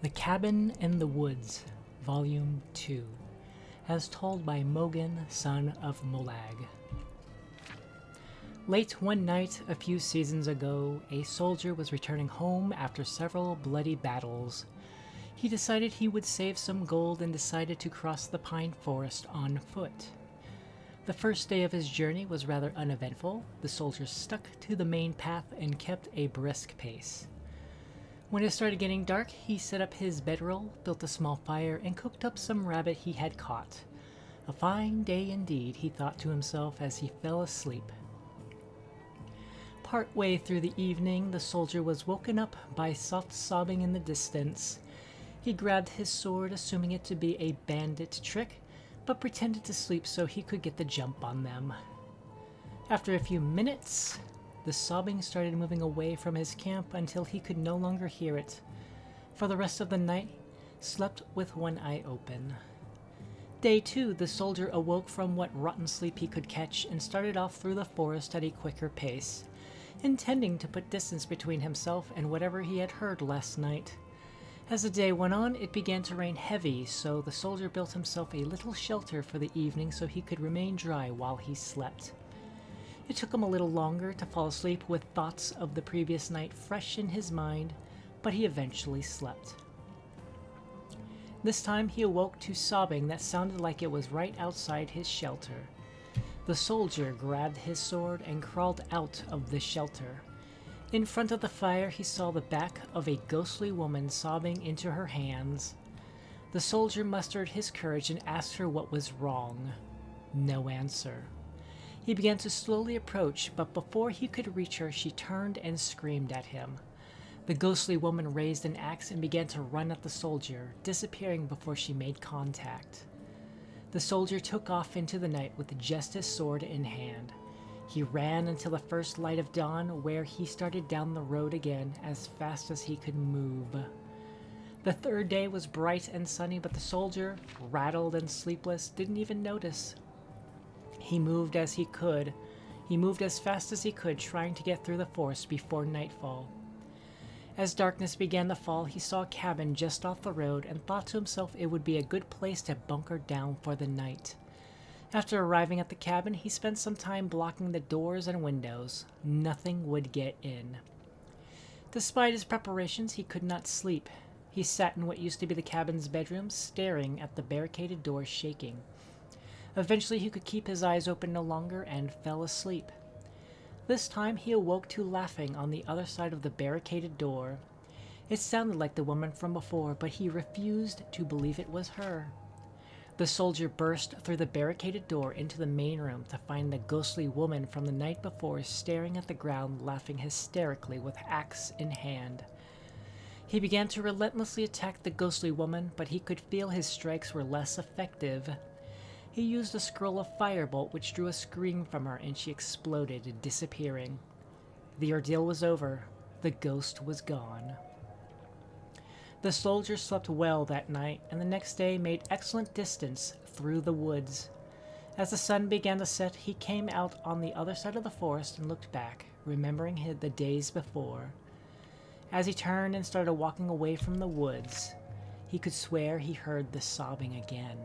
The Cabin in the Woods, Volume 2, as told by Mogan, son of Molag. Late one night a few seasons ago, a soldier was returning home after several bloody battles. He decided he would save some gold and decided to cross the pine forest on foot. The first day of his journey was rather uneventful. The soldier stuck to the main path and kept a brisk pace. When it started getting dark, he set up his bedroll, built a small fire, and cooked up some rabbit he had caught. A fine day indeed, he thought to himself as he fell asleep. Partway through the evening, the soldier was woken up by soft sobbing in the distance. He grabbed his sword, assuming it to be a bandit trick, but pretended to sleep so he could get the jump on them. After a few minutes, the sobbing started moving away from his camp until he could no longer hear it. For the rest of the night, slept with one eye open. Day 2, the soldier awoke from what rotten sleep he could catch and started off through the forest at a quicker pace, intending to put distance between himself and whatever he had heard last night. As the day went on, it began to rain heavy, so the soldier built himself a little shelter for the evening so he could remain dry while he slept. It took him a little longer to fall asleep with thoughts of the previous night fresh in his mind, but he eventually slept. This time he awoke to sobbing that sounded like it was right outside his shelter. The soldier grabbed his sword and crawled out of the shelter. In front of the fire he saw the back of a ghostly woman sobbing into her hands. The soldier mustered his courage and asked her what was wrong. No answer. He began to slowly approach, but before he could reach her, she turned and screamed at him. The ghostly woman raised an axe and began to run at the soldier, disappearing before she made contact. The soldier took off into the night with just his sword in hand. He ran until the first light of dawn, where he started down the road again as fast as he could move. The third day was bright and sunny, but the soldier, rattled and sleepless, didn't even notice. He moved as he could. He moved as fast as he could, trying to get through the forest before nightfall. As darkness began to fall, he saw a cabin just off the road and thought to himself it would be a good place to bunker down for the night. After arriving at the cabin, he spent some time blocking the doors and windows. Nothing would get in. Despite his preparations, he could not sleep. He sat in what used to be the cabin's bedroom, staring at the barricaded door, shaking. Eventually he could keep his eyes open no longer and fell asleep. This time he awoke to laughing on the other side of the barricaded door. It sounded like the woman from before, but he refused to believe it was her. The soldier burst through the barricaded door into the main room to find the ghostly woman from the night before staring at the ground, laughing hysterically with axe in hand. He began to relentlessly attack the ghostly woman, but he could feel his strikes were less effective. He used a scroll of firebolt, which drew a scream from her, and she exploded, disappearing. The ordeal was over. The ghost was gone. The soldier slept well that night, and the next day made excellent distance through the woods. As the sun began to set, he came out on the other side of the forest and looked back, remembering the days before. As he turned and started walking away from the woods, he could swear he heard the sobbing again.